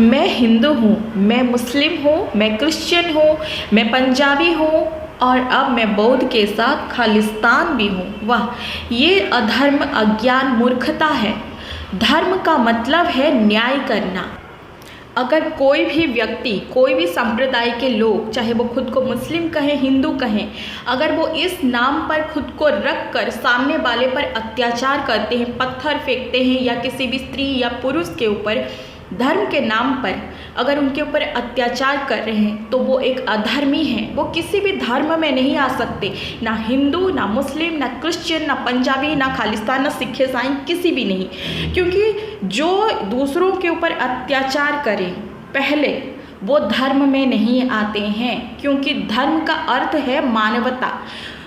मैं हिंदू हूँ, मैं मुस्लिम हूँ, मैं क्रिश्चियन हूँ, मैं पंजाबी हूँ और अब मैं बौद्ध के साथ खालिस्तान भी हूँ। वाह, ये अधर्म, अज्ञान, मूर्खता है। धर्म का मतलब है न्याय करना। अगर कोई भी व्यक्ति, कोई भी संप्रदाय के लोग, चाहे वो खुद को मुस्लिम कहें, हिंदू कहें, अगर वो इस नाम पर खुद को रख कर सामने वाले पर अत्याचार करते हैं, पत्थर फेंकते हैं या किसी भी स्त्री या पुरुष के ऊपर धर्म के नाम पर अगर उनके ऊपर अत्याचार कर रहे हैं, तो वो एक अधर्मी हैं। वो किसी भी धर्म में नहीं आ सकते, ना हिंदू, ना मुस्लिम, ना क्रिश्चियन, ना पंजाबी, ना खालिस्तान, ना सिख, ईसाई, किसी भी नहीं। क्योंकि जो दूसरों के ऊपर अत्याचार करें, पहले वो धर्म में नहीं आते हैं। क्योंकि धर्म का अर्थ है मानवता।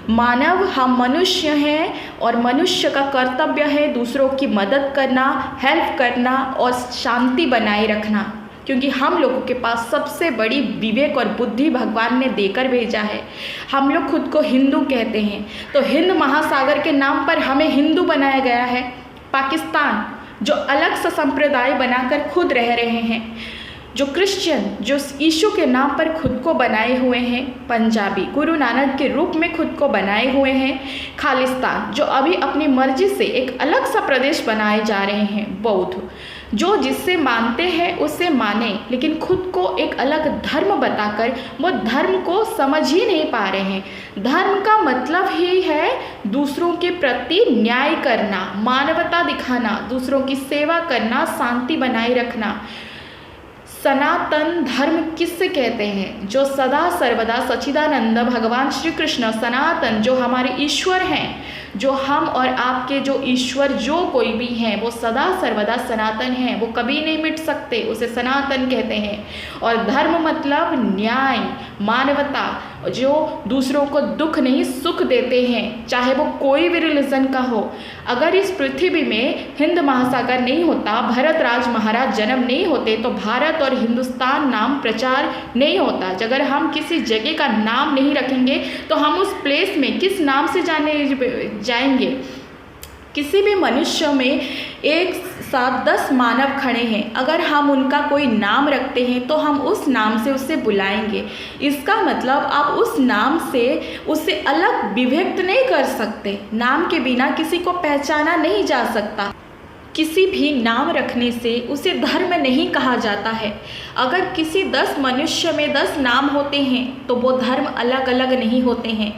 मानव, हम मनुष्य हैं और मनुष्य का कर्तव्य है दूसरों की मदद करना, हेल्प करना और शांति बनाए रखना। क्योंकि हम लोगों के पास सबसे बड़ी विवेक और बुद्धि भगवान ने देकर भेजा है। हम लोग खुद को हिंदू कहते हैं, तो हिंद महासागर के नाम पर हमें हिंदू बनाया गया है। पाकिस्तान जो अलग सा संप्रदाय बनाकर खुद रह रहे हैं, जो क्रिश्चियन जो यीशु के नाम पर खुद को बनाए हुए हैं, पंजाबी गुरु नानक के रूप में खुद को बनाए हुए हैं, खालिस्तान जो अभी अपनी मर्जी से एक अलग सा प्रदेश बनाए जा रहे हैं, बौद्ध जो जिससे मानते हैं उससे माने, लेकिन खुद को एक अलग धर्म बताकर वो धर्म को समझ ही नहीं पा रहे हैं। धर्म का मतलब ही है दूसरों के प्रति न्याय करना, मानवता दिखाना, दूसरों की सेवा करना, शांति बनाए रखना। सनातन धर्म किससे कहते हैं? जो सदा सर्वदा सच्चिदानंद भगवान श्री कृष्ण सनातन, जो हमारे ईश्वर हैं, जो हम और आपके जो ईश्वर जो कोई भी हैं, वो सदा सर्वदा सनातन हैं, वो कभी नहीं मिट सकते, उसे सनातन कहते हैं। और धर्म मतलब न्याय, मानवता, जो दूसरों को दुख नहीं सुख देते हैं, चाहे वो कोई भी रिलीजन का हो। अगर इस पृथ्वी में हिंद महासागर नहीं होता, भरत राज महाराज जन्म नहीं होते, तो भारत और हिंदुस्तान नाम प्रचार नहीं होता। अगर हम किसी जगह का नाम नहीं रखेंगे तो हम उस प्लेस में किस नाम से जाएंगे? किसी भी मनुष्य में एक साथ 10 मानव खड़े हैं, अगर हम उनका कोई नाम रखते हैं तो हम उस नाम से उसे बुलाएंगे। इसका मतलब आप उस नाम से उसे अलग विभक्त नहीं कर सकते। नाम के बिना किसी को पहचाना नहीं जा सकता। किसी भी नाम रखने से उसे धर्म नहीं कहा जाता है। अगर किसी 10 मनुष्य में 10 नाम होते हैं तो वो धर्म अलग अलग नहीं होते हैं।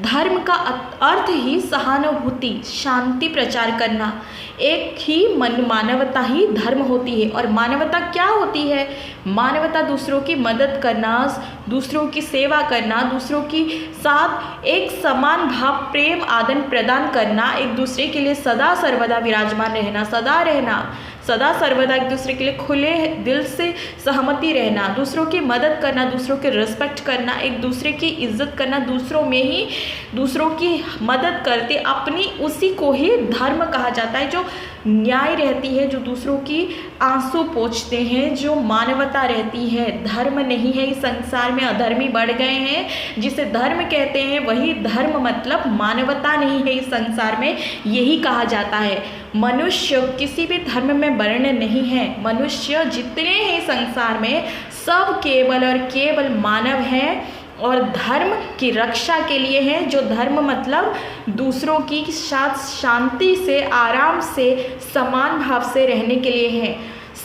धर्म का अर्थ ही सहानुभूति, शांति प्रचार करना। एक ही मानवता ही धर्म होती है। और मानवता क्या होती है? मानवता दूसरों की मदद करना, दूसरों की सेवा करना, दूसरों की साथ एक समान भाव, प्रेम, आदान प्रदान करना, एक दूसरे के लिए सदा सर्वदा विराजमान रहना, सदा रहना, सदा सर्वदा एक दूसरे के लिए खुले दिल से सहमति रहना, दूसरों की मदद करना, दूसरों के रिस्पेक्ट करना, एक दूसरे की इज्जत करना, दूसरों में ही दूसरों की मदद करते अपनी, उसी को ही धर्म कहा जाता है। जो न्याय रहती है, जो दूसरों की आंसू पोंछते हैं, जो मानवता रहती है। धर्म नहीं है। इस संसार में अधर्मी बढ़ गए हैं, जिसे धर्म कहते हैं वही धर्म, मतलब मानवता नहीं है इस संसार में, यही कहा जाता है। मनुष्य किसी भी धर्म में वर्ण नहीं है। मनुष्य जितने हैं संसार में सब केवल और केवल मानव हैं और धर्म की रक्षा के लिए है। जो धर्म मतलब दूसरों की साथ शांति से, आराम से, समान भाव से रहने के लिए है।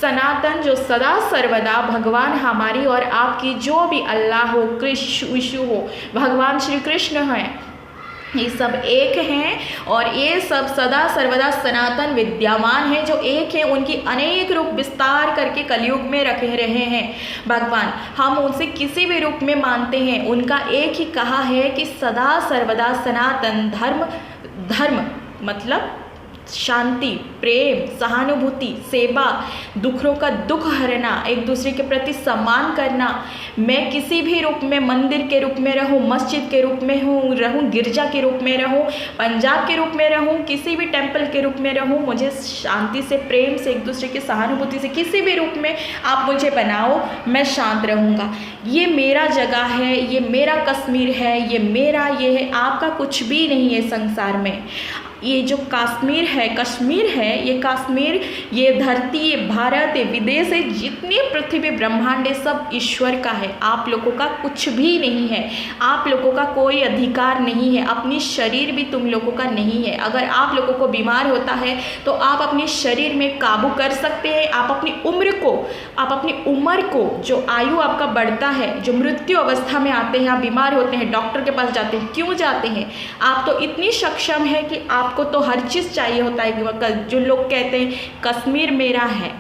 सनातन जो सदा सर्वदा भगवान हमारी और आपकी, जो भी अल्लाह हो, कृष्ण, यीशु हो, भगवान श्री कृष्ण हैं, ये सब एक हैं और ये सब सदा सर्वदा सनातन विद्यमान हैं। जो एक हैं, उनकी अनेक रूप विस्तार करके कलयुग में रखे रहे हैं भगवान। हम उनसे किसी भी रूप में मानते हैं, उनका एक ही कहा है कि सदा सर्वदा सनातन धर्म मतलब शांति, प्रेम, सहानुभूति, सेवा, दुखों का दुख हरना, एक दूसरे के प्रति सम्मान करना। मैं किसी भी रूप में, मंदिर के रूप में रहूं, मस्जिद के रूप में रहूं, गिरजा के रूप में रहूं, पंजाब के रूप में रहूं, किसी भी टेंपल के रूप में रहूं, मुझे शांति से, प्रेम से, एक दूसरे की सहानुभूति से, किसी भी रूप में आप मुझे बनाओ, मैं शांत रहूँगा। ये मेरा जगह है, ये मेरा कश्मीर है, ये मेरा ये है, आपका कुछ भी नहीं है संसार में। ये जो कश्मीर है, ये कश्मीर, ये धरती, ये भारत, ये विदेश है, जितने पृथ्वी ब्रह्मांड है, सब ईश्वर का है। आप लोगों का कुछ भी नहीं है, आप लोगों का कोई अधिकार नहीं है, अपनी शरीर भी तुम लोगों का नहीं है। अगर आप लोगों को बीमार होता है तो आप अपने शरीर में काबू कर सकते हैं। आप अपनी उम्र को जो आयु आपका बढ़ता है, जो मृत्यु अवस्था में आते हैं, आप बीमार होते हैं, डॉक्टर के पास जाते हैं, क्यों जाते हैं? आप तो इतनी सक्षम है कि आपको तो हर चीज़ चाहिए होता है। जो लोग कहते हैं कश्मीर मेरा है,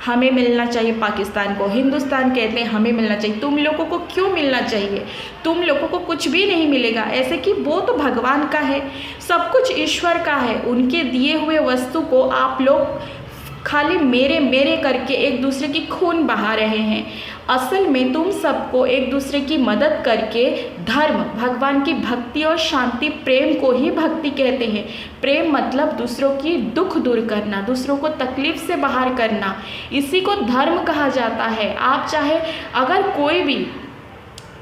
हमें मिलना चाहिए पाकिस्तान को, हिंदुस्तान कहते हैं हमें मिलना चाहिए, तुम लोगों को क्यों मिलना चाहिए? तुम लोगों को कुछ भी नहीं मिलेगा। ऐसे कि वो तो भगवान का है, सब कुछ ईश्वर का है। उनके दिए हुए वस्तु को आप लोग खाली मेरे मेरे करके एक दूसरे की खून बहा रहे हैं। असल में तुम सबको एक दूसरे की मदद करके धर्म, भगवान की भक्ति और शांति, प्रेम को ही भक्ति कहते हैं। प्रेम मतलब दूसरों की दुख दूर करना, दूसरों को तकलीफ से बाहर करना, इसी को धर्म कहा जाता है। आप चाहे अगर कोई भी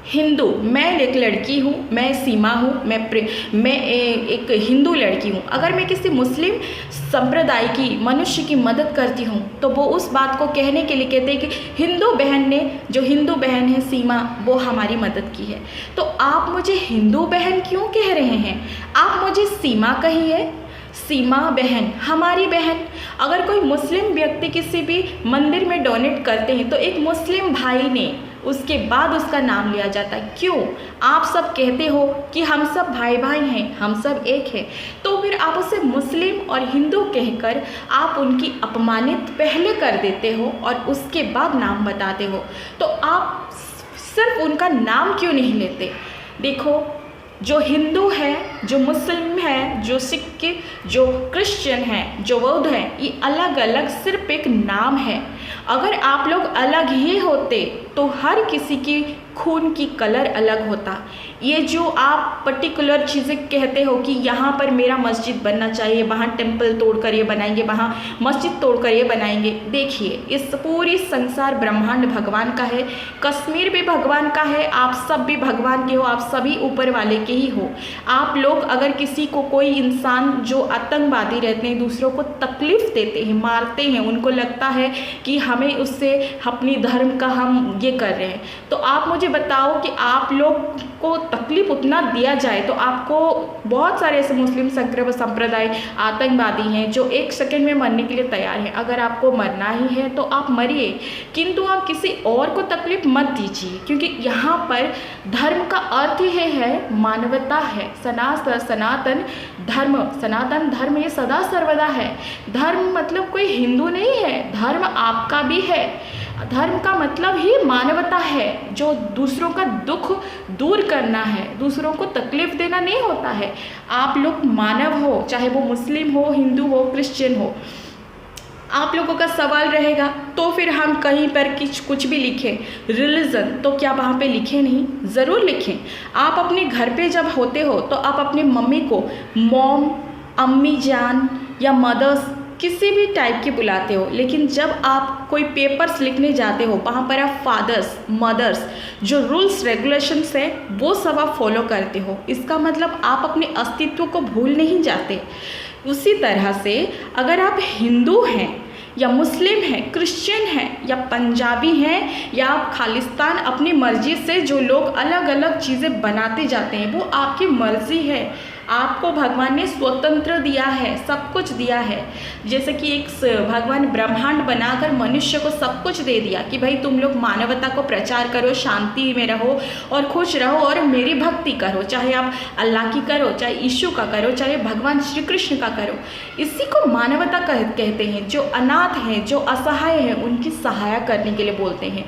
हिंदू, मैं एक लड़की हूँ, मैं सीमा हूँ, मैं एक हिंदू लड़की हूँ, अगर मैं किसी मुस्लिम संप्रदाय की मनुष्य की मदद करती हूँ तो वो उस बात को कहने के लिए कहते हैं कि हिंदू बहन ने, जो हिंदू बहन है सीमा, वो हमारी मदद की है। तो आप मुझे हिंदू बहन क्यों कह रहे हैं? आप मुझे सीमा कहिए, सीमा बहन, हमारी बहन। अगर कोई मुस्लिम व्यक्ति किसी भी मंदिर में डोनेट करते हैं तो एक मुस्लिम भाई ने, उसके बाद उसका नाम लिया जाता है। क्यों? आप सब कहते हो कि हम सब भाई भाई हैं, हम सब एक हैं, तो फिर आप उसे मुस्लिम और हिंदू कहकर आप उनकी अपमानित पहले कर देते हो और उसके बाद नाम बताते हो। तो आप सिर्फ उनका नाम क्यों नहीं लेते? देखो, जो हिंदू है, जो मुस्लिम है, जो सिख, जो क्रिश्चियन है, जो बौद्ध है, ये अलग अलग सिर्फ एक नाम है। अगर आप लोग अलग ही होते तो हर किसी की खून की कलर अलग होता। ये जो आप पर्टिकुलर चीज़ें कहते हो कि यहाँ पर मेरा मस्जिद बनना चाहिए, वहाँ टेम्पल तोड़कर ये बनाएंगे, वहाँ मस्जिद तोड़कर ये बनाएंगे। देखिए, इस पूरी संसार ब्रह्मांड भगवान का है, कश्मीर भी भगवान का है, आप सब भी भगवान के हो, आप सभी ऊपर वाले के ही हो। आप लोग अगर किसी को, कोई इंसान जो आतंकवादी रहते हैं, दूसरों को तकलीफ़ देते हैं, मारते हैं, उनको लगता है कि हमें उससे अपनी धर्म का हम ये कर रहे हैं, तो आप मुझे बताओ कि आप लोग को तकलीफ उतना दिया जाए तो आपको, बहुत सारे ऐसे मुस्लिम संप्रदाय आतंकवादी हैं जो एक सेकंड में मरने के लिए तैयार हैं। अगर आपको मरना ही है तो आप मरिए, किंतु आप किसी और को तकलीफ मत दीजिए, क्योंकि यहाँ पर धर्म का अर्थ ही है मानवता है। सनातन धर्म ये सदा सर्वदा है। धर्म मतलब कोई हिंदू नहीं है, धर्म आपका भी है। धर्म का मतलब ही मानवता है, जो दूसरों का दुख दूर करना है, दूसरों को तकलीफ देना नहीं होता है। आप लोग मानव हो, चाहे वो मुस्लिम हो, हिंदू हो, क्रिश्चियन हो। आप लोगों का सवाल रहेगा तो फिर हम कहीं पर कुछ भी लिखें रिलीजन, तो क्या वहाँ पे लिखें नहीं? ज़रूर लिखें। आप अपने घर पे जब होते हो तो आप अपने मम्मी को मॉम, अम्मी जान या मदर्स किसी भी टाइप की बुलाते हो, लेकिन जब आप कोई पेपर्स लिखने जाते हो वहाँ पर आप फादर्स, मदर्स, जो रूल्स रेगुलेशंस है वो सब आप फॉलो करते हो। इसका मतलब आप अपने अस्तित्व को भूल नहीं जाते। उसी तरह से अगर आप हिंदू हैं या मुस्लिम हैं, क्रिश्चियन हैं या पंजाबी हैं या आप खालिस्तान, अपनी मर्जी से जो लोग अलग अलग चीज़ें बनाते जाते हैं वो आपकी मर्जी है। आपको भगवान ने स्वतंत्र दिया है, सब कुछ दिया है। जैसे कि एक भगवान ब्रह्मांड बनाकर मनुष्य को सब कुछ दे दिया कि भाई तुम लोग मानवता को प्रचार करो, शांति में रहो और खुश रहो और मेरी भक्ति करो, चाहे आप अल्लाह की करो, चाहे यीशु का करो, चाहे भगवान श्री कृष्ण का करो। इसी को मानवता कहते हैं। जो अनाथ हैं, जो असहाय हैं, उनकी सहायता करने के लिए बोलते हैं।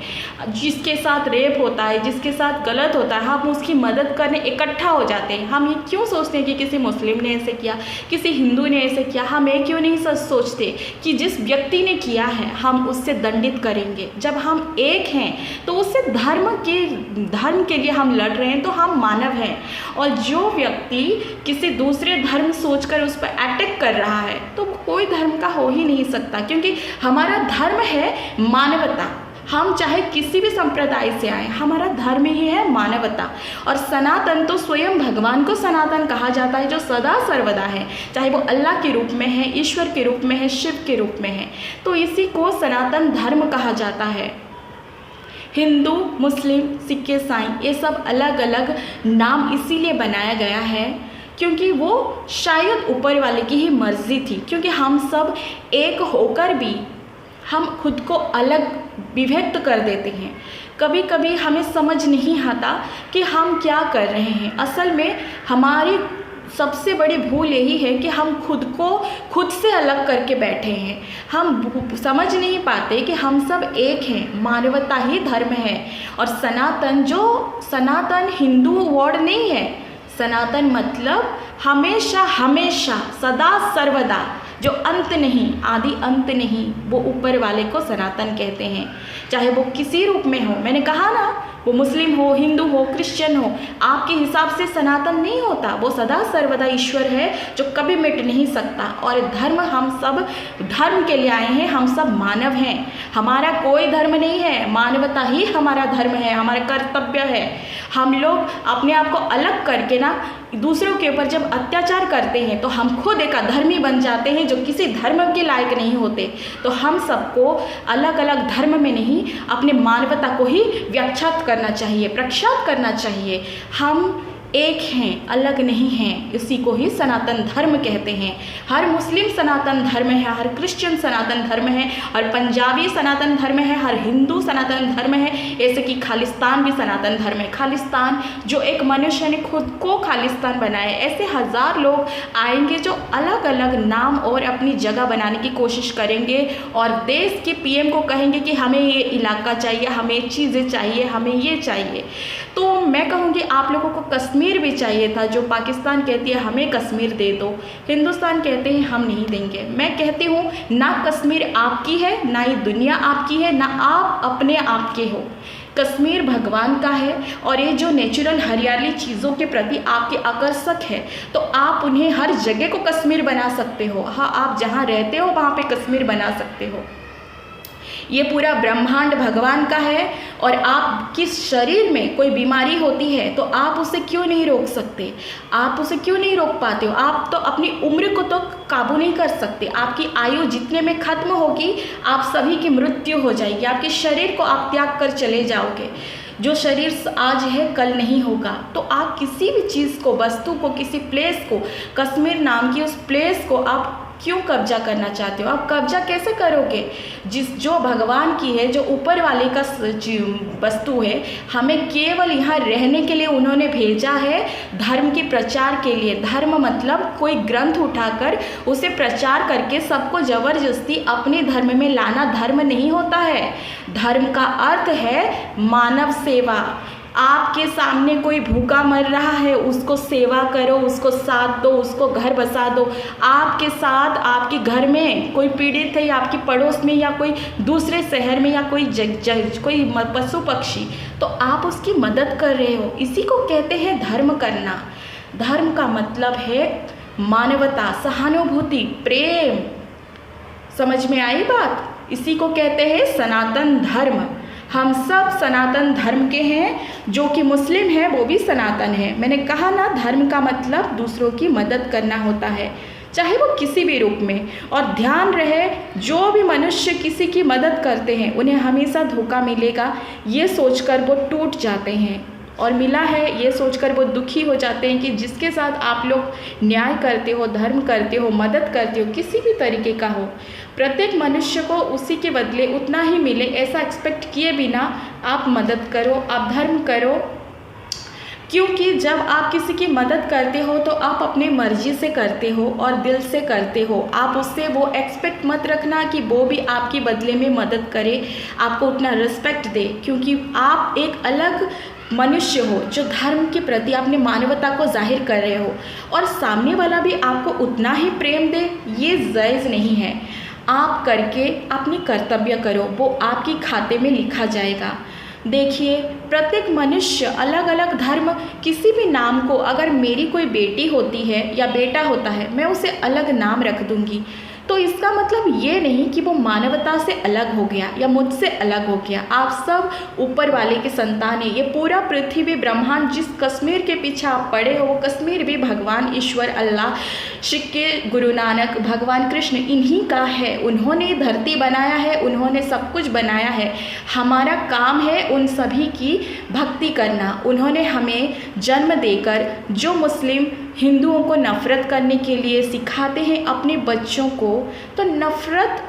जिसके साथ रेप होता है, जिसके साथ गलत होता है, हम उसकी मदद करने इकट्ठा हो जाते हैं। हम ये क्यों सोचते हैं कि किसी मुस्लिम ने ऐसे किया, किसी हिंदू ने ऐसे किया? हम ये क्यों नहीं सोचते कि जिस व्यक्ति ने किया है हम उससे दंडित करेंगे? जब हम एक हैं तो उससे धर्म के लिए हम लड़ रहे हैं तो हम मानव हैं। और जो व्यक्ति किसी दूसरे धर्म सोचकर उस पर अटैक कर रहा है तो कोई धर्म का हो ही नहीं सकता, क्योंकि हमारा धर्म है मानवता। हम चाहे किसी भी संप्रदाय से आए, हमारा धर्म ही है मानवता। और सनातन तो स्वयं भगवान को सनातन कहा जाता है, जो सदा सर्वदा है, चाहे वो अल्लाह के रूप में है, ईश्वर के रूप में है, शिव के रूप में है, तो इसी को सनातन धर्म कहा जाता है। हिंदू, मुस्लिम, सिख, ईसाई, ये सब अलग अलग नाम इसीलिए बनाया गया है क्योंकि वो शायद ऊपर वाले की ही मर्ज़ी थी, क्योंकि हम सब एक होकर भी हम खुद को अलग विभक्त कर देते हैं। कभी कभी हमें समझ नहीं आता कि हम क्या कर रहे हैं। असल में हमारी सबसे बड़ी भूल यही है कि हम खुद को खुद से अलग करके बैठे हैं। हम समझ नहीं पाते कि हम सब एक हैं, मानवता ही धर्म है। और सनातन, जो सनातन हिंदू वर्ड नहीं है, सनातन मतलब हमेशा हमेशा, सदा सर्वदा, जो अंत नहीं, आदि अंत नहीं, वो ऊपर वाले को सनातन कहते हैं। चाहे वो किसी रूप में हो, मैंने कहा ना, वो मुस्लिम हो, हिंदू हो, क्रिश्चियन हो, आपके हिसाब से सनातन नहीं होता। वो सदा सर्वदा ईश्वर है जो कभी मिट नहीं सकता। और धर्म, हम सब धर्म के लिए आए हैं, हम सब मानव हैं, हमारा कोई धर्म नहीं है, मानवता ही हमारा धर्म है, हमारा कर्तव्य है। हम लोग अपने आप को अलग करके ना दूसरों के ऊपर जब अत्याचार करते हैं तो हम खुद एक अधर्मी बन जाते हैं जो किसी धर्म के लायक नहीं होते। तो हम सबको अलग अलग धर्म में नहीं, अपने मानवता को ही व्याख्यात करना चाहिए, प्रख्यात करना चाहिए। हम एक हैं, अलग नहीं हैं, इसी को ही सनातन धर्म कहते हैं। हर मुस्लिम सनातन धर्म है, हर क्रिश्चियन सनातन धर्म है, हर पंजाबी सनातन धर्म है, हर हिंदू सनातन धर्म है, ऐसे कि खालिस्तान भी सनातन धर्म है। खालिस्तान, जो एक मनुष्य ने खुद को खालिस्तान बनाया, ऐसे हज़ार लोग आएंगे जो अलग अलग नाम और अपनी जगह बनाने की कोशिश करेंगे और देश के पीएम को कहेंगे कि हमें ये इलाका चाहिए, हमें चीज़ें चाहिए, हमें ये चाहिए। तो मैं कहूँगी आप लोगों को कश्मीर भी चाहिए था, जो पाकिस्तान कहती है हमें कश्मीर दे दो, हिंदुस्तान कहते हैं हम नहीं देंगे। मैं कहती हूँ ना कश्मीर आपकी है, ना ही दुनिया आपकी है, ना आप अपने आप के हो। कश्मीर भगवान का है और ये जो नेचुरल हरियाली चीज़ों के प्रति आपके आकर्षक है, तो आप उन्हें हर जगह को कश्मीर बना सकते हो। हाँ, आप जहाँ रहते हो वहाँ पे कश्मीर बना सकते हो। ये पूरा ब्रह्मांड भगवान का है और आपकी शरीर में कोई बीमारी होती है तो आप उसे क्यों नहीं रोक सकते, आप उसे क्यों नहीं रोक पाते हो। आप तो अपनी उम्र को तो काबू नहीं कर सकते। आपकी आयु जितने में ख़त्म होगी, आप सभी की मृत्यु हो जाएगी, आपके शरीर को आप त्याग कर चले जाओगे। जो शरीर आज है कल नहीं होगा। तो आप किसी भी चीज़ को, वस्तु को, किसी प्लेस को, कश्मीर नाम की उस प्लेस को आप क्यों कब्जा करना चाहते हो। आप कब्जा कैसे करोगे, जो भगवान की है, जो ऊपर वाले का वस्तु है। हमें केवल यहाँ रहने के लिए उन्होंने भेजा है, धर्म के प्रचार के लिए। धर्म मतलब कोई ग्रंथ उठाकर उसे प्रचार करके सबको ज़बरदस्ती अपने धर्म में लाना धर्म नहीं होता है। धर्म का अर्थ है मानव सेवा। आपके सामने कोई भूखा मर रहा है, उसको सेवा करो, उसको साथ दो, उसको घर बसा दो। आपके साथ आपके घर में कोई पीड़ित है, या आपके पड़ोस में, या कोई दूसरे शहर में, या कोई कोई पशु पक्षी, तो आप उसकी मदद कर रहे हो। इसी को कहते हैं धर्म करना। धर्म का मतलब है मानवता, सहानुभूति, प्रेम। समझ में आई बात? इसी को कहते हैं सनातन धर्म। हम सब सनातन धर्म के हैं। जो कि मुस्लिम है वो भी सनातन है। मैंने कहा ना, धर्म का मतलब दूसरों की मदद करना होता है, चाहे वो किसी भी रूप में। और ध्यान रहे, जो भी मनुष्य किसी की मदद करते हैं उन्हें हमेशा धोखा मिलेगा, ये सोचकर वो टूट जाते हैं। और मिला है ये सोचकर वो दुखी हो जाते हैं कि जिसके साथ आप लोग न्याय करते हो, धर्म करते हो, मदद करते हो, किसी भी तरीके का हो, प्रत्येक मनुष्य को उसी के बदले उतना ही मिले, ऐसा एक्सपेक्ट किए बिना आप मदद करो, आप धर्म करो। क्योंकि जब आप किसी की मदद करते हो तो आप अपनी मर्जी से करते हो और दिल से करते हो। आप उससे वो एक्सपेक्ट मत रखना कि वो भी आपके बदले में मदद करे, आपको उतना रिस्पेक्ट दे, क्योंकि आप एक अलग मनुष्य हो जो धर्म के प्रति अपनी मानवता को जाहिर कर रहे हो, और सामने वाला भी आपको उतना ही प्रेम दे, ये जायज़ नहीं है। आप करके अपनी कर्तव्य करो, वो आपके खाते में लिखा जाएगा। देखिए, प्रत्येक मनुष्य अलग अलग धर्म, किसी भी नाम को, अगर मेरी कोई बेटी होती है या बेटा होता है, मैं उसे अलग नाम रख दूंगी, तो इसका मतलब ये नहीं कि वो मानवता से अलग हो गया या मुझसे अलग हो गया। आप सब ऊपर वाले के संतान हैं। ये पूरा पृथ्वी ब्रह्मांड जिस कश्मीर के पीछे आप पड़े हो वो कश्मीर भी भगवान ईश्वर अल्लाह सिख गुरु नानक भगवान कृष्ण इन्हीं का है। उन्होंने धरती बनाया है, उन्होंने सब कुछ बनाया है। हमारा काम है उन सभी की भक्ति करना। उन्होंने हमें जन्म देकर जो मुस्लिम हिंदुओं को नफ़रत करने के लिए सिखाते हैं अपने बच्चों को, तो नफ़रत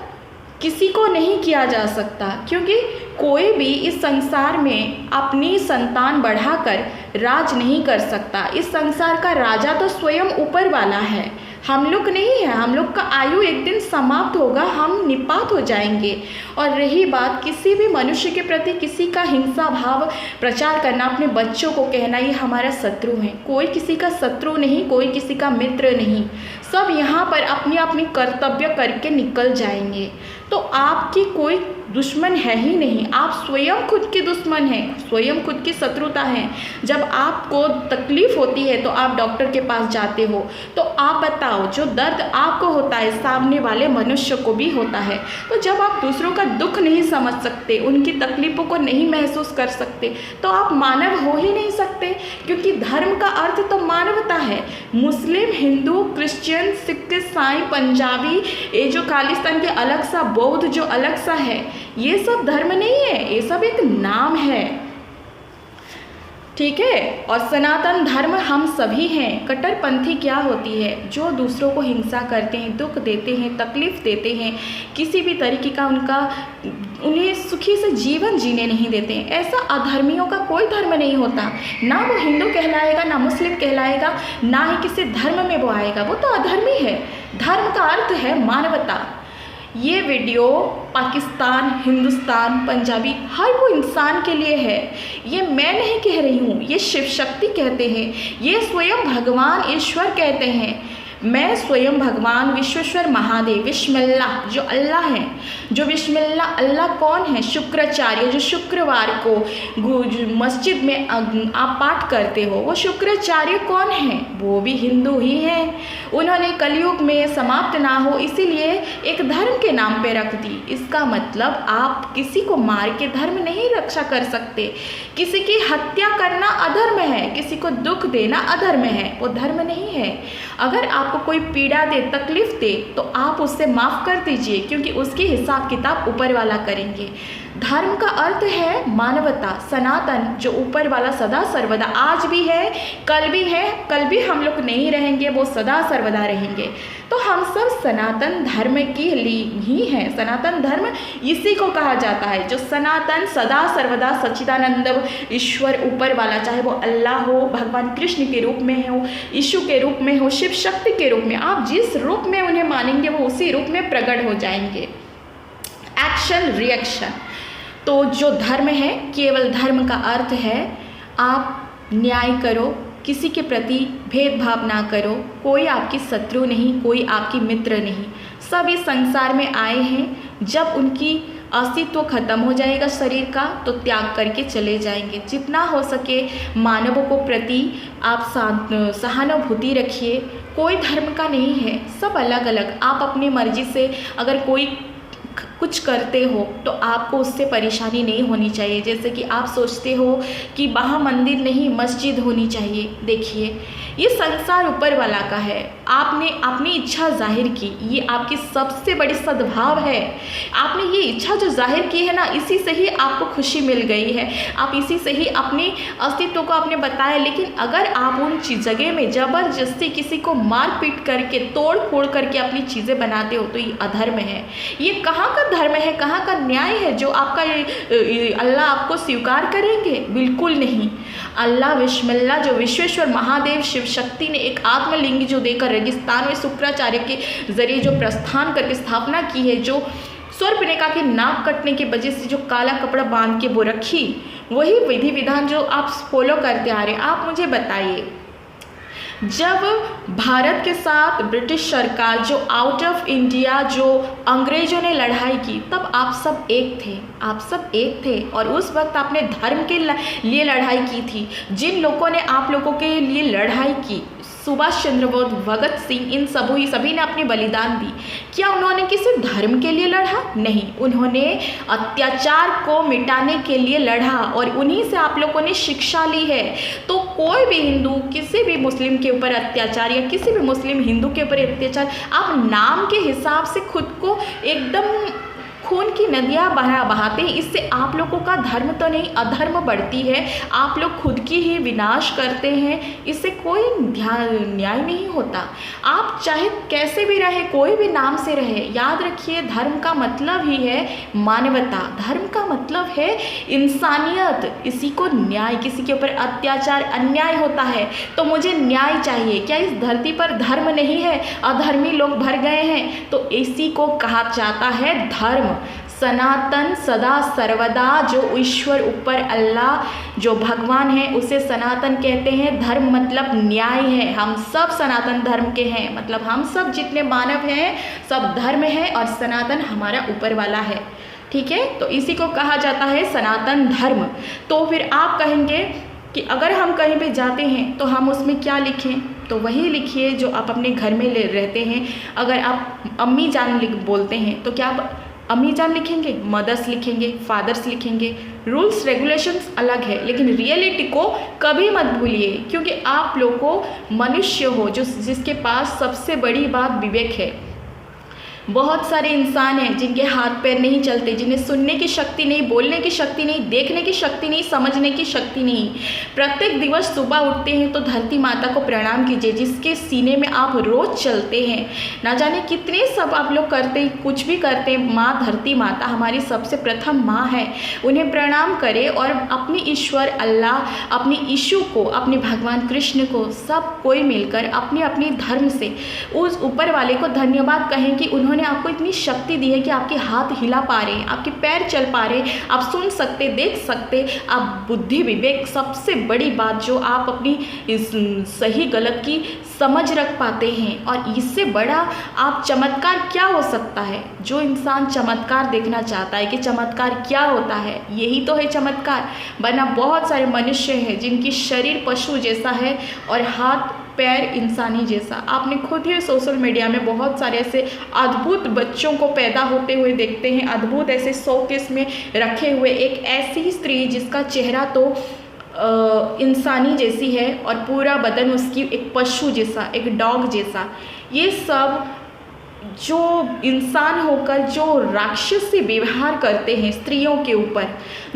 किसी को नहीं किया जा सकता, क्योंकि कोई भी इस संसार में अपनी संतान बढ़ाकर राज नहीं कर सकता। इस संसार का राजा तो स्वयं ऊपर वाला है, हम लोग नहीं है। हम लोग का आयु एक दिन समाप्त होगा, हम निपात हो जाएंगे। और रही बात किसी भी मनुष्य के प्रति किसी का हिंसा भाव प्रचार करना, अपने बच्चों को कहना ये हमारा शत्रु है, कोई किसी का शत्रु नहीं, कोई किसी का मित्र नहीं। सब यहाँ पर अपनी अपनी कर्तव्य करके निकल जाएंगे। तो आपकी कोई दुश्मन है ही नहीं, आप स्वयं खुद के दुश्मन हैं, स्वयं खुद की शत्रुता है। जब आपको तकलीफ़ होती है तो आप डॉक्टर के पास जाते हो, तो आप बताओ जो दर्द आपको होता है सामने वाले मनुष्य को भी होता है। तो जब आप दूसरों का दुख नहीं समझ सकते, उनकी तकलीफ़ों को नहीं महसूस कर सकते, तो आप मानव हो ही नहीं सकते, क्योंकि धर्म का अर्थ तो मानवता है। मुस्लिम, हिंदू, क्रिश्चियन, सिख, ईसाई, पंजाबी, ये जो खालिस्तान के अलग सा, बौद्ध जो अलग सा है, ये सब धर्म नहीं है, ये सब एक नाम है, ठीक है। और सनातन धर्म हम सभी हैं। कट्टरपंथी क्या होती है? जो दूसरों को हिंसा करते हैं, दुख देते हैं, तकलीफ़ देते हैं, किसी भी तरीके का उन्हें सुखी से जीवन जीने नहीं देते हैं। ऐसा अधर्मियों का कोई धर्म नहीं होता। ना वो हिंदू कहलाएगा, ना मुस्लिम कहलाएगा, ना ही किसी धर्म में वो आएगा, वो तो अधर्मी है। धर्म का अर्थ है मानवता। ये वीडियो पाकिस्तान, हिंदुस्तान, पंजाबी हर वो इंसान के लिए है। ये मैं नहीं कह रही हूँ, ये शिव शक्ति कहते हैं, ये स्वयं भगवान ईश्वर कहते हैं। मैं स्वयं भगवान विश्वेश्वर महादेव, बिस्मिल्लाह, जो अल्लाह हैं, जो बिस्मिल्लाह, अल्लाह कौन है? शुक्राचार्य, जो शुक्रवार को मस्जिद में आप पाठ करते हो, वो शुक्राचार्य कौन है? वो भी हिंदू ही हैं। उन्होंने कलयुग में समाप्त ना हो इसीलिए एक धर्म के नाम पे रख दी। इसका मतलब आप किसी को मार के धर्म नहीं रक्षा कर सकते। किसी की हत्या करना अधर्म है, किसी को दुख देना अधर्म है, वो धर्म नहीं है। अगर आपको कोई पीड़ा दे, तकलीफ दे, तो आप उससे माफ़ कर दीजिए, क्योंकि उसकी हिसाब किताब ऊपर वाला करेंगे। धर्म का अर्थ है मानवता, सनातन, जो ऊपर वाला सदा सर्वदा आज भी है, कल भी हम लोग नहीं रहेंगे, वो सदा सर्वदा रहेंगे। तो हम सब सनातन धर्म की ही हैं। सनातन धर्म इसी को कहा जाता है, जो सनातन, सदा सर्वदा, सच्चिदानंद ईश्वर ऊपर वाला, चाहे वो अल्लाह हो, भगवान कृष्ण के रूप में हो, यीशु के रूप में हो, शिव शक्ति के रूप में, आप जिस रूप में उन्हें मानेंगे वो उसी रूप में प्रकट हो जाएंगे। Action reaction. तो जो धर्म है, केवल धर्म का अर्थ है आप न्याय करो, किसी के प्रति भेदभाव ना करो, कोई आपकी शत्रु नहीं, कोई आपकी मित्र नहीं। सब इस संसार में आए हैं, जब उनकी अस्तित्व खत्म हो जाएगा शरीर का तो त्याग करके चले जाएंगे। जितना हो सके मानवों को प्रति आप सहानुभूति रखिए। कोई धर्म का नहीं है, सब अलग अलग। आप अपनी मर्जी से अगर कोई कुछ करते हो तो आपको उससे परेशानी नहीं होनी चाहिए। जैसे कि आप सोचते हो कि वहाँ मंदिर नहीं मस्जिद होनी चाहिए। देखिए, ये संसार ऊपर वाला का है, आपने अपनी इच्छा जाहिर की, ये आपकी सबसे बड़ी सद्भाव है। आपने ये इच्छा जो जाहिर की है ना, इसी से ही आपको खुशी मिल गई है, आप इसी से ही अपने अस्तित्व को आपने बताया। लेकिन अगर आप उन जगह में ज़बरदस्ती किसी को मार पीट करके, तोड़ फोड़ करके अपनी चीज़ें बनाते हो तो ये अधर्म है। ये कहाँ का धर्म है, कहाँ का न्याय है जो आपका अल्लाह आपको स्वीकार करेंगे? बिल्कुल नहीं। अल्लाह बिस्मिल्लाह, जो विश्वेश्वर महादेव शिव शक्ति ने एक आत्मलिंग जो देकर रेगिस्तान में शुक्राचार्य के जरिए जो प्रस्थान करके स्थापना की है, जो स्वर्पनेखा के नाक कटने की वजह से जो काला कपड़ा बांध के वो रखी, वही विधि विधान जो आप फॉलो करते आ रहे हैं। आप मुझे बताइए, जब भारत के साथ ब्रिटिश सरकार जो आउट ऑफ इंडिया जो अंग्रेज़ों ने लड़ाई की, तब आप सब एक थे, आप सब एक थे। और उस वक्त आपने धर्म के लिए लड़ाई की थी। जिन लोगों ने आप लोगों के लिए लड़ाई की, सुभाष चंद्र बोस, भगत सिंह, इन सभी ने अपने बलिदान दी। क्या उन्होंने किसी धर्म के लिए लड़ा? नहीं, उन्होंने अत्याचार को मिटाने के लिए लड़ा और उन्हीं से आप लोगों ने शिक्षा ली है। तो कोई भी हिंदू किसी भी मुस्लिम के ऊपर अत्याचार या किसी भी मुस्लिम हिंदू के ऊपर अत्याचार, आप नाम के हिसाब से खुद को एकदम खून की नदियाँ बहाते हैं। इससे आप लोगों का धर्म तो नहीं, अधर्म बढ़ती है, आप लोग खुद की ही विनाश करते हैं। इससे कोई न्याय नहीं होता। आप चाहे कैसे भी रहे, कोई भी नाम से रहे, याद रखिए धर्म का मतलब ही है मानवता, धर्म का मतलब है इंसानियत। इसी को न्याय, किसी के ऊपर अत्याचार अन्याय होता है तो मुझे न्याय चाहिए। क्या इस धरती पर धर्म नहीं है? अधर्मी लोग भर गए हैं। तो इसी को कहा जाता है धर्म। सनातन, सदा सर्वदा, जो ईश्वर ऊपर अल्लाह जो भगवान है उसे सनातन कहते हैं। धर्म मतलब न्याय है। हम सब सनातन धर्म के हैं, मतलब हम सब जितने मानव हैं सब धर्म है और सनातन हमारा ऊपर वाला है। ठीक है, तो इसी को कहा जाता है सनातन धर्म। तो फिर आप कहेंगे कि अगर हम कहीं पे जाते हैं तो हम उसमें क्या लिखें? तो वही लिखिए जो आप अपने घर में रहते हैं। अगर आप अम्मी जान बोलते हैं तो क्या आप अम्मी जान लिखेंगे? मदर्स लिखेंगे, फादर्स लिखेंगे। रूल्स रेगुलेशंस अलग है, लेकिन रियलिटी को कभी मत भूलिए, क्योंकि आप लोग को मनुष्य हो जिसके पास सबसे बड़ी बात विवेक है। बहुत सारे इंसान हैं जिनके हाथ पैर नहीं चलते, जिन्हें सुनने की शक्ति नहीं, बोलने की शक्ति नहीं, देखने की शक्ति नहीं, समझने की शक्ति नहीं। प्रत्येक दिवस सुबह उठते हैं तो धरती माता को प्रणाम कीजिए, जिसके सीने में आप रोज चलते हैं। ना जाने कितने सब आप लोग करते हैं, कुछ भी करते हैं। माँ धरती माता हमारी सबसे प्रथम माँ है, उन्हें प्रणाम करें और अपने ईश्वर अल्लाह, अपने यीशु को, अपने भगवान कृष्ण को, सब कोई मिलकर अपने अपने धर्म से उस ऊपर वाले को धन्यवाद कहें कि उन्होंने आपको इतनी शक्ति दी है कि आपके हाथ हिला पा रहे हैं, आपके पैर चल पा रहे हैं, आप सुन सकते, देख सकते, आप बुद्धि विवेक, सबसे बड़ी बात जो आप अपनी इस सही गलत की समझ रख पाते हैं। और इससे बड़ा आप चमत्कार क्या हो सकता है? जो इंसान चमत्कार देखना चाहता है कि चमत्कार क्या होता है, यही तो है चमत्कार। वरना बहुत सारे मनुष्य हैं जिनकी शरीर पशु जैसा है और हाथ पैर इंसानी जैसा। आपने खुद ही सोशल मीडिया में बहुत सारे ऐसे अद्भुत बच्चों को पैदा होते हुए देखते हैं, अद्भुत ऐसे शोकेस में रखे हुए। एक ऐसी स्त्री जिसका चेहरा तो इंसानी जैसी है और पूरा बदन उसकी एक पशु जैसा, एक डॉग जैसा। ये सब जो इंसान होकर जो राक्षसी व्यवहार करते हैं स्त्रियों के ऊपर,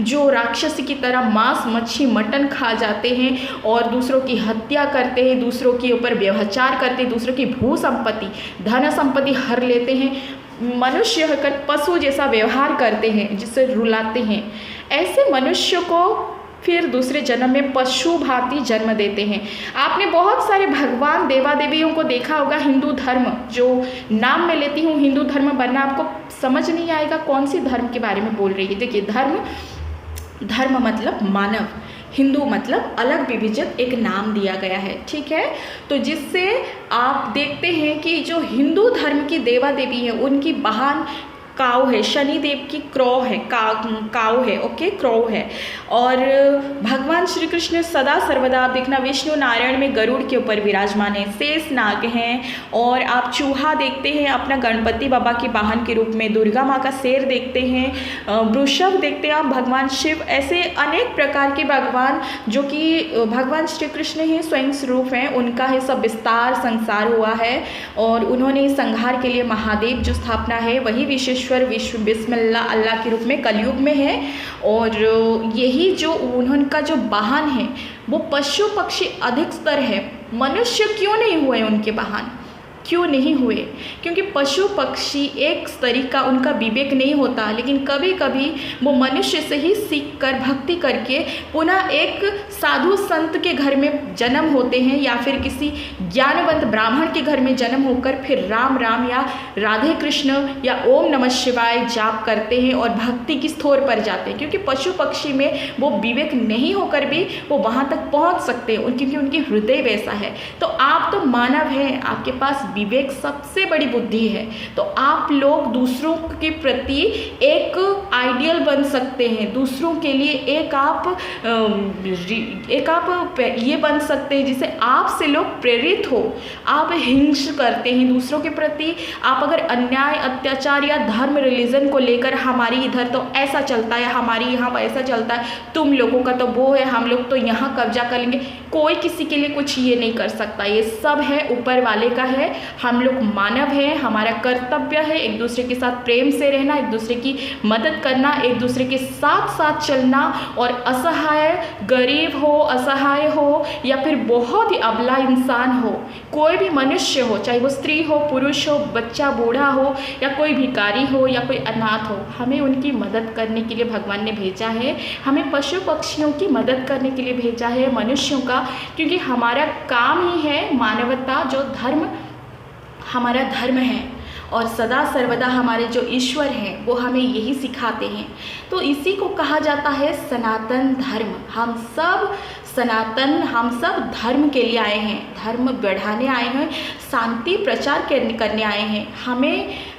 जो राक्षसी की तरह मांस मच्छी मटन खा जाते हैं और दूसरों की हत्या करते हैं, दूसरों के ऊपर व्यभिचार करते हैं, दूसरों की भू संपत्ति धन संपत्ति हर लेते हैं, मनुष्य होकर पशु जैसा व्यवहार करते हैं, जिसे रुलाते हैं, ऐसे मनुष्य को फिर दूसरे जन्म में पशु भांति जन्म देते हैं। आपने बहुत सारे भगवान देवा देवियों को देखा होगा। हिंदू धर्म जो नाम मैं लेती हूँ हिंदू धर्म, वरना आपको समझ नहीं आएगा कौन सी धर्म के बारे में बोल रही है। देखिए धर्म मतलब मानव, हिंदू मतलब अलग विविजित एक नाम दिया गया है। ठीक है, तो जिससे आप देखते हैं कि जो हिंदू धर्म की देवा देवी है उनकी वाहन काऊ है, शनिदेव की क्रॉ है, काऊ है, ओके, क्रॉ है। और भगवान श्री कृष्ण सदा सर्वदा आप देखना विष्णु नारायण में गरुड़ के ऊपर विराजमान है, शेष नाग हैं। और आप चूहा देखते हैं अपना गणपति बाबा की वाहन के रूप में, दुर्गा माँ का शेर देखते हैं, वृषभ देखते हैं आप भगवान शिव। ऐसे अनेक प्रकार के भगवान जो कि भगवान श्री कृष्ण ही स्वयं स्वरूप हैं, उनका ही सब विस्तार संसार हुआ है। और उन्होंने संहार के लिए महादेव जो स्थापना है वही विशेष विश्व बिस्मिल्लाह अल्लाह के रूप में कलयुग में है। और यही जो उनका जो वाहन है वो पशु पक्षी अधिक स्तर है। मनुष्य क्यों नहीं हुए उनके वाहन? क्यों नहीं हुए? क्योंकि पशु पक्षी एक तरीका उनका विवेक नहीं होता, लेकिन कभी कभी वो मनुष्य से ही सीख कर भक्ति करके पुनः एक साधु संत के घर में जन्म होते हैं या फिर किसी ज्ञानवंत ब्राह्मण के घर में जन्म होकर फिर राम राम या राधे कृष्ण या ओम नमः शिवाय जाप करते हैं और भक्ति की स्थोर पर जाते हैं। क्योंकि पशु पक्षी में वो विवेक नहीं होकर भी वो वहाँ तक पहुँच सकते हैं क्योंकि उनकी हृदय वैसा है। तो आप तो मानव हैं, आपके पास विवेक सबसे बड़ी बुद्धि है। तो आप लोग दूसरों के प्रति एक आइडियल बन सकते हैं, दूसरों के लिए एक आप ये बन सकते हैं जिसे आपसे लोग प्रेरित हो। आप हिंस करते हैं दूसरों के प्रति, आप अगर अन्याय अत्याचार या धर्म रिलीजन को लेकर हमारी इधर तो ऐसा चलता है, हमारी यहाँ वैसा चलता है, तुम लोगों का तो वो है, हम लोग तो यहाँ कब्जा कर लेंगे, कोई किसी के लिए कुछ ये नहीं कर सकता। ये सब है ऊपर वाले का है। हम लोग मानव हैं, हमारा कर्तव्य है एक दूसरे के साथ प्रेम से रहना, एक दूसरे की मदद करना, एक दूसरे के साथ साथ चलना। और असहाय, गरीब हो, असहाय हो या फिर बहुत ही अबला इंसान हो, कोई भी मनुष्य हो, चाहे वो स्त्री हो, पुरुष हो, बच्चा बूढ़ा हो या कोई भिखारी हो या कोई अनाथ हो, हमें उनकी मदद करने के लिए भगवान ने भेजा है। हमें पशु पक्षियों की मदद करने के लिए भेजा है, मनुष्यों का, क्योंकि हमारा काम ही है मानवता, जो धर्म हमारा धर्म है। और सदा सर्वदा हमारे जो ईश्वर हैं वो हमें यही सिखाते हैं। तो इसी को कहा जाता है सनातन धर्म। हम सब सनातन, हम सब धर्म के लिए आए हैं, धर्म बढ़ाने आए हैं, शांति प्रचार करने आए हैं।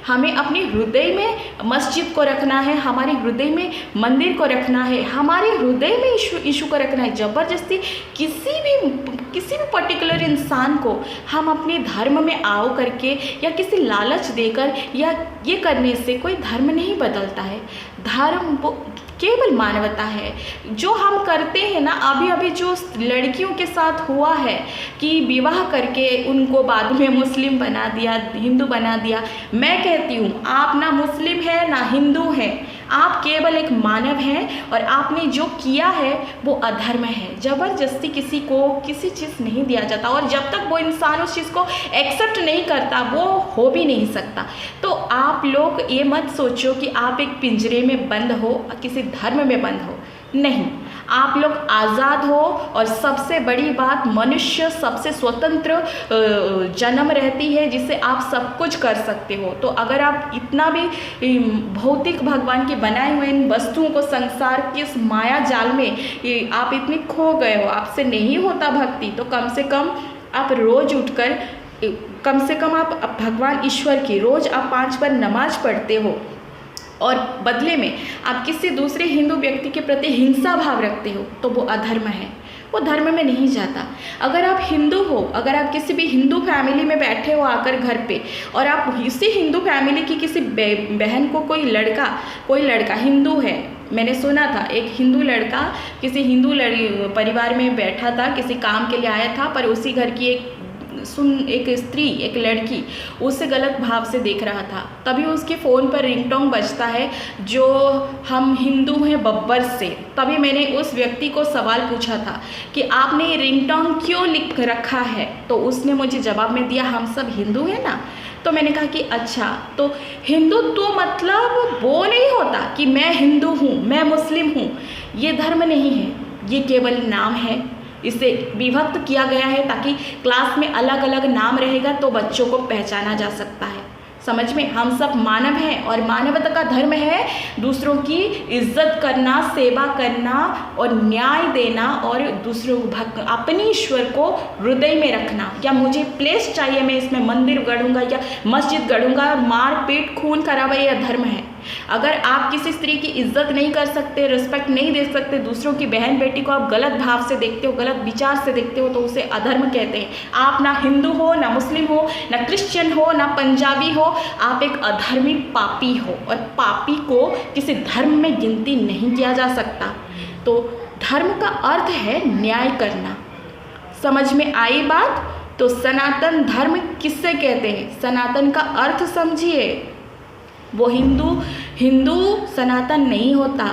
हमें अपने हृदय में मस्जिद को रखना है, हमारे हृदय में मंदिर को रखना है, हमारे हृदय में यीशु को रखना है। ज़बरदस्ती किसी भी पर्टिकुलर इंसान को हम अपने धर्म में आओ करके या किसी लालच देकर या ये करने से कोई धर्म नहीं बदलता है। धर्म वो केवल मानवता है। जो हम करते हैं ना, अभी जो लड़कियों के साथ हुआ है कि विवाह करके उनको बाद में मुस्लिम बना दिया, हिंदू बना दिया, मैं कहती हूँ आप ना मुस्लिम है ना हिंदू हैं, आप केवल एक मानव हैं और आपने जो किया है वो अधर्म है। ज़बरदस्ती किसी को किसी चीज़ नहीं दिया जाता और जब तक वो इंसान उस चीज़ को एक्सेप्ट नहीं करता वो हो भी नहीं सकता। तो आप लोग ये मत सोचो कि आप एक पिंजरे में बंद हो, किसी धर्म में बंद हो, नहीं, आप लोग आज़ाद हो। और सबसे बड़ी बात, मनुष्य सबसे स्वतंत्र जन्म रहती है जिससे आप सब कुछ कर सकते हो। तो अगर आप इतना भी भौतिक भगवान के बनाए हुए इन वस्तुओं को, संसार के इस माया जाल में आप इतने खो गए हो, आपसे नहीं होता भक्ति, तो कम से कम आप रोज़ उठकर, कम से कम आप भगवान ईश्वर की रोज़ आप 5 बार नमाज पढ़ते हो और बदले में आप किसी दूसरे हिंदू व्यक्ति के प्रति हिंसा भाव रखते हो, तो वो अधर्म है, वो धर्म में नहीं जाता। अगर आप हिंदू हो, अगर आप किसी भी हिंदू फैमिली में बैठे हो आकर घर पे और आप इसी हिंदू फैमिली की किसी बहन को, कोई लड़का हिंदू है, मैंने सुना था एक हिंदू लड़का किसी हिंदू परिवार में बैठा था, किसी काम के लिए आया था, पर उसी घर की एक स्त्री, एक लड़की उसे गलत भाव से देख रहा था। तभी उसके फ़ोन पर रिंगटोन बजता है जो हम हिंदू हैं बब्बर से। तभी मैंने उस व्यक्ति को सवाल पूछा था कि आपने ये रिंगटोन क्यों लिख रखा है, तो उसने मुझे जवाब में दिया हम सब हिंदू हैं ना। तो मैंने कहा कि अच्छा, तो हिंदुत्व मतलब वो नहीं होता कि मैं हिंदू हूँ, मैं मुस्लिम हूँ, ये धर्म नहीं है, ये केवल नाम है। इसे विभक्त किया गया है ताकि क्लास में अलग अलग नाम रहेगा तो बच्चों को पहचाना जा सकता है। समझ में, हम सब मानव हैं और मानवता का धर्म है दूसरों की इज्जत करना, सेवा करना और न्याय देना और दूसरों अपने ईश्वर को हृदय में रखना। या मुझे प्लेस चाहिए, मैं इसमें मंदिर गढ़ूंगा या मस्जिद गढ़ूंगा, मार पीट खून खराबा, यह धर्म है। अगर आप किसी स्त्री की इज्जत नहीं कर सकते, रिस्पेक्ट नहीं दे सकते, दूसरों की बहन बेटी को आप गलत भाव से देखते हो, गलत विचार से देखते हो, तो उसे अधर्म कहते हैं। आप ना हिंदू हो, ना मुस्लिम हो, ना क्रिश्चियन हो, ना पंजाबी हो, आप एक अधर्मी पापी हो और पापी को किसी धर्म में गिनती नहीं किया जा सकता। तो धर्म का अर्थ है न्याय करना। समझ में आई बात? तो सनातन धर्म किससे कहते हैं? सनातन का अर्थ समझिए, वो हिंदू सनातन नहीं होता।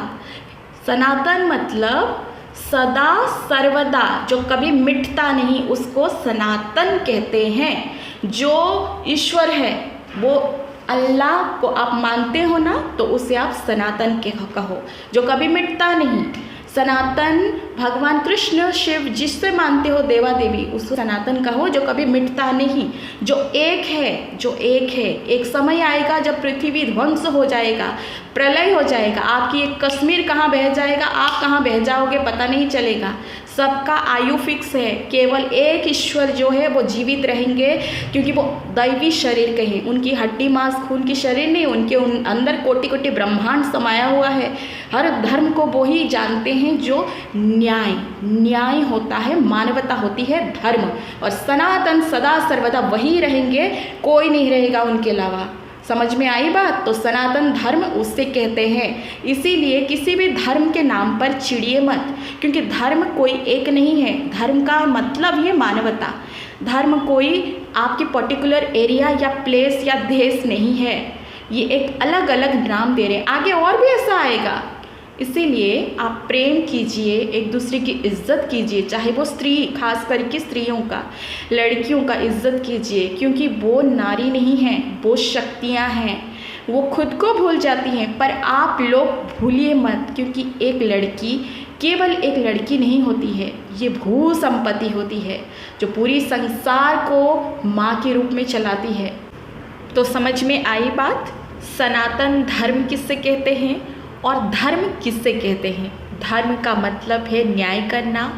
सनातन मतलब सदा सर्वदा, जो कभी मिटता नहीं, उसको सनातन कहते हैं। जो ईश्वर है वो अल्लाह को आप मानते हो ना, तो उसे आप सनातन कहो, जो कभी मिटता नहीं। सनातन भगवान कृष्ण शिव जिससे मानते हो देवा देवी उस सनातन कहो जो कभी मिटता नहीं, जो एक है। एक समय आएगा जब पृथ्वी ध्वंस हो जाएगा, प्रलय हो जाएगा, आपकी एक कश्मीर कहाँ बह जाएगा, आप कहाँ बह जाओगे पता नहीं चलेगा। सबका आयु फिक्स है, केवल एक ईश्वर जो है वो जीवित रहेंगे, क्योंकि वो दैवी शरीर के हैं, उनकी हड्डी मांस खून की शरीर नहीं, उनके अंदर कोटि कोटि ब्रह्मांड समाया हुआ है। हर धर्म को वो ही जानते हैं जो न्याय होता है, मानवता होती है धर्म, और सनातन सदा सर्वदा वही रहेंगे, कोई नहीं रहेगा उनके अलावा। समझ में आई बात? तो सनातन धर्म उससे कहते हैं। इसीलिए किसी भी धर्म के नाम पर चिढ़िए मत, क्योंकि धर्म कोई एक नहीं है। धर्म का मतलब है मानवता। धर्म कोई आपकी पर्टिकुलर एरिया या प्लेस या देश नहीं है, ये एक अलग अलग नाम दे रहे हैं। आगे और भी ऐसा आएगा। इसीलिए आप प्रेम कीजिए, एक दूसरे की इज्जत कीजिए, चाहे वो स्त्री, खास करके स्त्रियों का, लड़कियों का इज्जत कीजिए, क्योंकि वो नारी नहीं हैं, वो शक्तियाँ हैं। वो खुद को भूल जाती हैं, पर आप लोग भूलिए मत, क्योंकि एक लड़की केवल एक लड़की नहीं होती है, ये भू संपत्ति होती है जो पूरी संसार को माँ के रूप में चलाती है। तो समझ में आई बात? सनातन धर्म किससे कहते हैं और धर्म किससे कहते हैं? धर्म का मतलब है न्याय करना,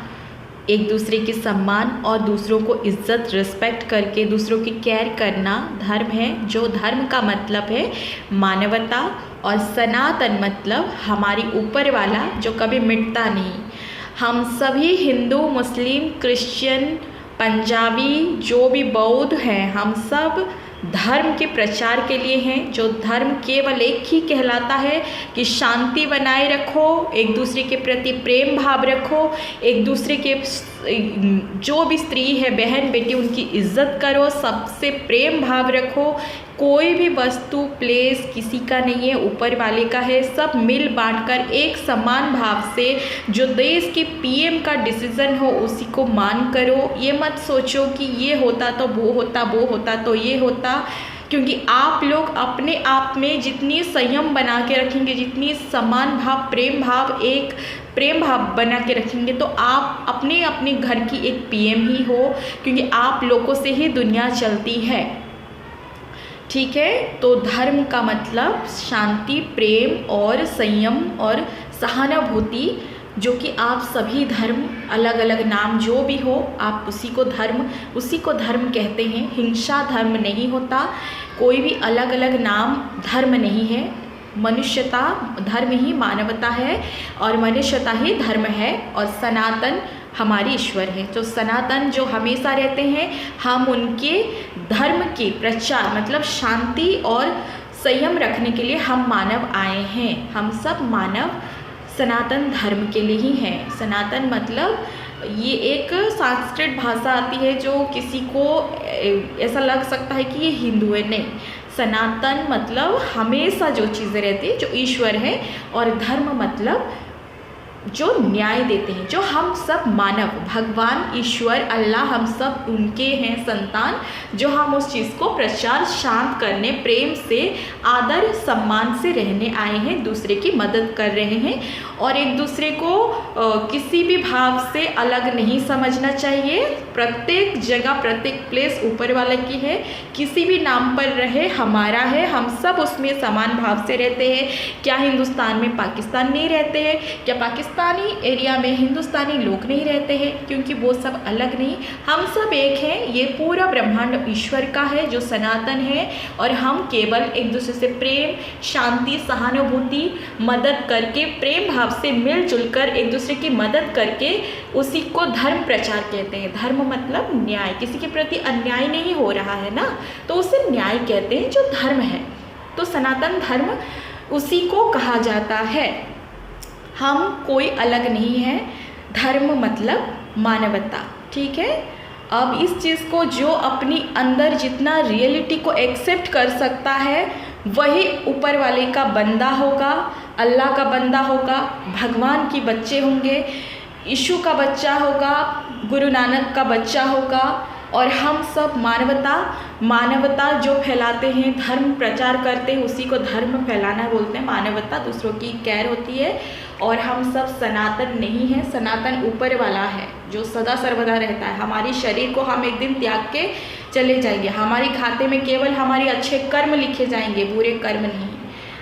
एक दूसरे के सम्मान और दूसरों को इज्जत रिस्पेक्ट करके दूसरों की केयर करना धर्म है। जो धर्म का मतलब है मानवता, और सनातन मतलब हमारी ऊपर वाला जो कभी मिटता नहीं। हम सभी हिंदू, मुस्लिम, क्रिश्चियन, पंजाबी, जो भी बौद्ध हैं, हम सब धर्म के प्रचार के लिए हैं। जो धर्म केवल एक ही कहलाता है कि शांति बनाए रखो, एक दूसरे के प्रति प्रेम भाव रखो, एक दूसरे के जो भी स्त्री है, बहन बेटी, उनकी इज्जत करो, सबसे प्रेम भाव रखो। कोई भी वस्तु, प्लेस किसी का नहीं है, ऊपर वाले का है। सब मिल बांटकर एक समान भाव से जो देश के पीएम का डिसीजन हो उसी को मान करो। ये मत सोचो कि ये होता तो वो होता, वो होता तो ये होता, क्योंकि आप लोग अपने आप में जितनी संयम बना के रखेंगे, जितनी समान भाव, प्रेम भाव बना के रखेंगे, तो आप अपने अपने घर की एक पीएम ही हो, क्योंकि आप लोगों से ही दुनिया चलती है। ठीक है? तो धर्म का मतलब शांति, प्रेम और संयम और सहानुभूति, जो कि आप सभी धर्म, अलग अलग नाम जो भी हो, आप उसी को धर्म कहते हैं। हिंसा धर्म नहीं होता, कोई भी अलग अलग नाम धर्म नहीं है। मनुष्यता धर्म ही मानवता है, और मनुष्यता ही धर्म है, और सनातन हमारे ईश्वर है। तो सनातन जो हमेशा रहते हैं, हम उनके धर्म के प्रचार मतलब शांति और संयम रखने के लिए हम मानव आए हैं। हम सब मानव सनातन धर्म के लिए ही हैं। सनातन मतलब ये एक संस्कृत भाषा आती है, जो किसी को ऐसा लग सकता है कि ये हिंदू है, नहीं। सनातन मतलब हमेशा जो चीज़ें रहती है, जो ईश्वर है, और धर्म मतलब जो न्याय देते हैं, जो हम सब मानव, भगवान, ईश्वर, अल्लाह, हम सब उनके हैं संतान, जो हम उस चीज़ को प्रचार, शांत करने, प्रेम से, आदर सम्मान से रहने आए हैं, दूसरे की मदद कर रहे हैं, और एक दूसरे को किसी भी भाव से अलग नहीं समझना चाहिए। प्रत्येक जगह, प्रत्येक प्लेस ऊपर वाले की है, किसी भी नाम पर रहे हमारा है, हम सब उसमें समान भाव से रहते हैं। क्या हिंदुस्तान में पाकिस्तान नहीं रहते हैं? क्या पाकिस्तानी एरिया में हिंदुस्तानी लोग नहीं रहते हैं? क्योंकि वो सब अलग नहीं, हम सब एक हैं। ये पूरा ब्रह्मांड ईश्वर का है जो सनातन है, और हम केवल एक दूसरे से प्रेम, शांति, सहानुभूति, मदद करके, प्रेम भाव से मिलजुल कर एक दूसरे की मदद करके उसी को धर्म प्रचार कहते हैं। धर्म मतलब न्याय, किसी के प्रति अन्याय नहीं हो रहा है ना, तो उसे न्याय कहते हैं, जो धर्म है। तो सनातन धर्म उसी को कहा जाता है। हम कोई अलग नहीं है। धर्म मतलब मानवता। ठीक है? अब इस चीज़ को जो अपनी अंदर जितना रियलिटी को एक्सेप्ट कर सकता है, वही ऊपर वाले का बंदा होगा, अल्लाह का बंदा होगा, भगवान के बच्चे होंगे, यीशु का बच्चा होगा, गुरु नानक का बच्चा होगा, और हम सब मानवता मानवता जो फैलाते हैं, धर्म प्रचार करते हैं, उसी को धर्म फैलाना बोलते हैं। मानवता दूसरों की केयर होती है। और हम सब सनातन नहीं हैं, सनातन ऊपर वाला है जो सदा सर्वदा रहता है। हमारी शरीर को हम एक दिन त्याग के चले जाएंगे, हमारी खाते में केवल हमारे अच्छे कर्म लिखे जाएंगे, बुरे कर्म नहीं,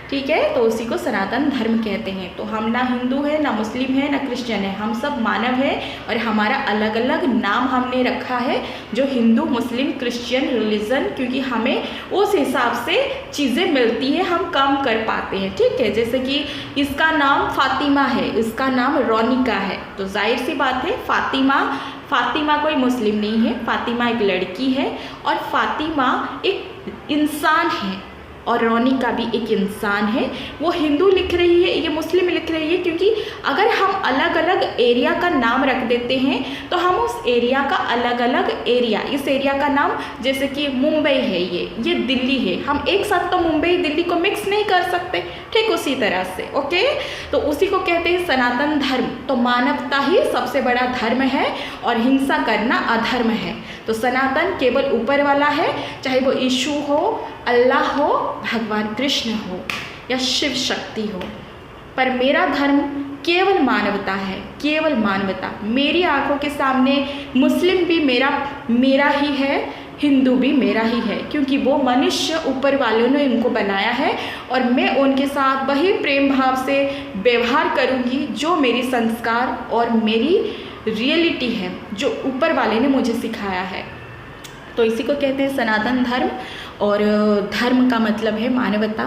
ठीक है। तो उसी को सनातन धर्म कहते हैं। तो हम ना हिंदू है, ना मुस्लिम है, ना क्रिश्चियन है, हम सब मानव है। और हमारा अलग अलग नाम हमने रखा है, जो हिंदू, मुस्लिम, क्रिश्चियन रिलीजन, क्योंकि हमें उस हिसाब से चीज़ें मिलती है, हम काम कर पाते हैं, ठीक है। जैसे कि इसका नाम फातिमा है, इसका नाम रोनिका है, तो जाहिर सी बात है फातिमा कोई मुस्लिम नहीं है, फातिमा एक लड़की है और फातिमा एक इंसान है और रोनिका भी एक इंसान है। वो हिंदू लिख रही है, ये मुस्लिम लिख रही है, क्योंकि अगर हम अलग अलग एरिया का नाम रख देते हैं तो हम उस एरिया का अलग अलग एरिया, इस एरिया का नाम जैसे कि मुंबई है, ये दिल्ली है, हम एक साथ तो मुंबई दिल्ली को मिक्स नहीं कर सकते, ठीक उसी तरह से, ओके। तो उसी को कहते हैं सनातन धर्म। तो मानवता ही सबसे बड़ा धर्म है और हिंसा करना अधर्म है। तो सनातन केवल ऊपर वाला है, चाहे वो यीशु हो, अल्लाह हो, भगवान कृष्ण हो या शिव शक्ति हो, पर मेरा धर्म केवल मानवता है, केवल मानवता। मेरी आंखों के सामने मुस्लिम भी मेरा ही है, हिंदू भी मेरा ही है, क्योंकि वो मनुष्य ऊपर वालों ने इनको बनाया है और मैं उनके साथ वही प्रेम भाव से व्यवहार करूँगी जो मेरी संस्कार और मेरी रियलिटी है, जो ऊपर वाले ने मुझे सिखाया है। तो इसी को कहते हैं सनातन धर्म। और धर्म का मतलब है मानवता,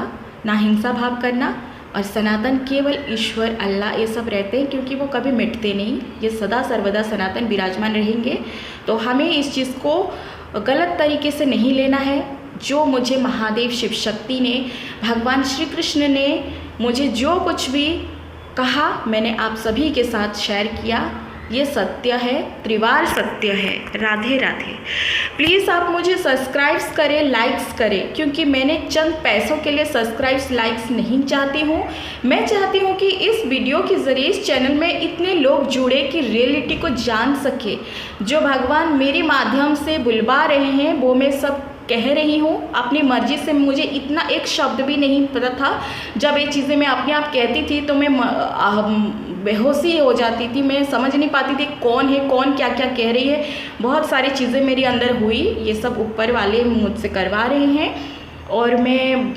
ना हिंसा भाव करना। और सनातन केवल ईश्वर, अल्लाह, ये सब रहते हैं, क्योंकि वो कभी मिटते नहीं, ये सदा सर्वदा सनातन विराजमान रहेंगे। तो हमें इस चीज़ को गलत तरीके से नहीं लेना है। जो मुझे महादेव शिव शक्ति ने, भगवान श्री कृष्ण ने मुझे जो कुछ भी कहा, मैंने आप सभी के साथ शेयर किया। ये सत्य है, त्रिवार सत्य है। राधे राधे। प्लीज़ आप मुझे सब्सक्राइब्स करें, लाइक्स करें, क्योंकि मैंने चंद पैसों के लिए सब्सक्राइब्स लाइक्स नहीं चाहती हूँ। मैं चाहती हूँ कि इस वीडियो के ज़रिए इस चैनल में इतने लोग जुड़े कि रियलिटी को जान सके। जो भगवान मेरे माध्यम से बुलवा रहे हैं वो मैं सब कह रही हूँ अपनी मर्जी से। मुझे इतना एक शब्द भी नहीं पता था। जब ये चीज़ें मैं अपने आप कहती थी तो मैं बेहोशी हो जाती थी, मैं समझ नहीं पाती थी कौन है, कौन क्या क्या कह रही है। बहुत सारी चीज़ें मेरे अंदर हुई, ये सब ऊपर वाले मुझसे करवा रहे हैं और मैं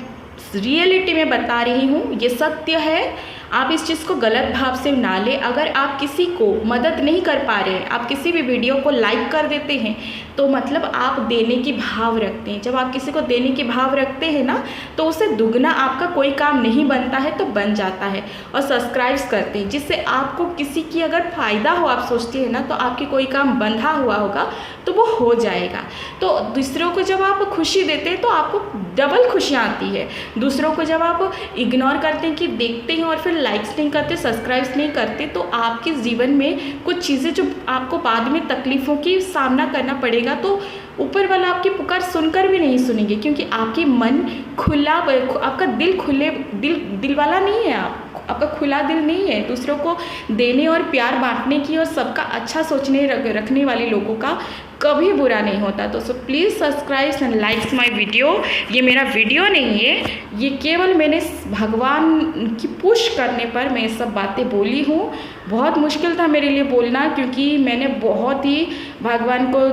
रियलिटी में बता रही हूँ। ये सत्य है, आप इस चीज़ को गलत भाव से ना लें। अगर आप किसी को मदद नहीं कर पा रहे हैं, आप किसी भी वीडियो को लाइक कर देते हैं, तो मतलब आप देने की भाव रखते हैं। जब आप किसी को देने की भाव रखते हैं ना, तो उसे दुगना आपका कोई काम नहीं बनता है तो बन जाता है। और सब्सक्राइब्स करते हैं, जिससे आपको किसी की अगर फ़ायदा हो, आप सोचते हैं ना, तो आपकी कोई काम बंधा हुआ होगा तो वो हो जाएगा। तो दूसरों को जब आप खुशी देते हैं तो आपको डबल खुशियाँ आती है। दूसरों को जब आप इग्नोर करते हैं कि देखते हैं और फिर लाइक्स नहीं करते, सब्सक्राइब्स नहीं करते, तो आपके जीवन में कुछ चीज़ें जो आपको बाद में तकलीफ़ों की सामना करना पड़ेगा, तो ऊपर वाला आपकी पुकार सुनकर भी नहीं सुनेंगे, क्योंकि आपके मन खुला, आपका दिल खुले दिल वाला नहीं है, आपका खुला दिल नहीं है। दूसरों को देने और प्यार बांटने की और सबका अच्छा सोचने रखने वाले लोगों का कभी बुरा नहीं होता। तो so please subscribe and likes my video. ये मेरा वीडियो नहीं है, ये केवल मैंने भगवान की पुश करने पर मैं सब बातें बोली हूँ। बहुत मुश्किल था मेरे लिए बोलना, क्योंकि मैंने बहुत ही भगवान को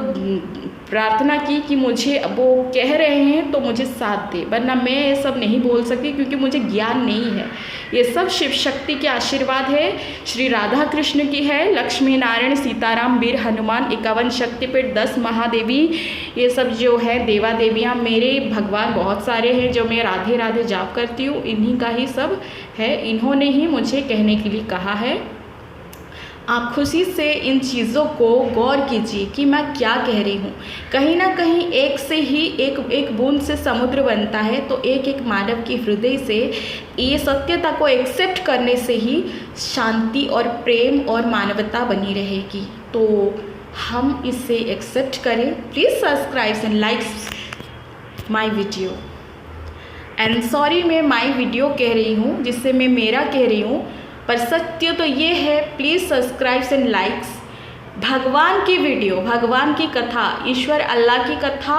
प्रार्थना की कि मुझे वो कह रहे हैं तो मुझे साथ दे, वरना मैं ये सब नहीं बोल सकती, क्योंकि मुझे ज्ञान नहीं है। ये सब शिव शक्ति के आशीर्वाद है, श्री राधा कृष्ण की है, लक्ष्मी नारायण सीताराम वीर हनुमान 51 शक्तिपीठ 10 महादेवी, ये सब जो है देवा देवियाँ, मेरे भगवान बहुत सारे हैं जो मैं राधे राधे जाप करती हूँ, इन्हीं का ही सब है। इन्होंने ही मुझे कहने के लिए कहा है। आप खुशी से इन चीज़ों को गौर कीजिए कि मैं क्या कह रही हूँ। कहीं ना कहीं एक से ही एक बूंद से समुद्र बनता है, तो एक एक मानव के हृदय से ये सत्यता को एक्सेप्ट करने से ही शांति और प्रेम और मानवता बनी रहेगी। तो हम इसे एक्सेप्ट करें। Please subscribe and likes my video. And sorry मैं माय वीडियो कह रही हूँ, जिससे मैं मेरा कह रही हूँ, पर सत्य तो ये है। प्लीज़ सब्सक्राइब एंड लाइक्स भगवान की वीडियो, भगवान की कथा, ईश्वर अल्लाह की कथा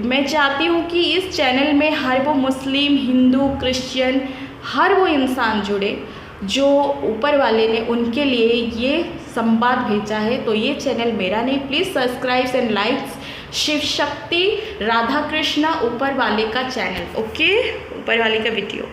मैं चाहती हूँ कि इस चैनल में हर वो मुस्लिम, हिंदू, क्रिश्चियन, हर वो इंसान जुड़े जो ऊपर वाले ने उनके लिए ये संवाद भेजा है। तो ये चैनल मेरा नहीं, please subscribe and likes Shiv Shakti Radha Krishna ऊपर वाले का चैनल, ओके, ऊपर वाले का वीडियो।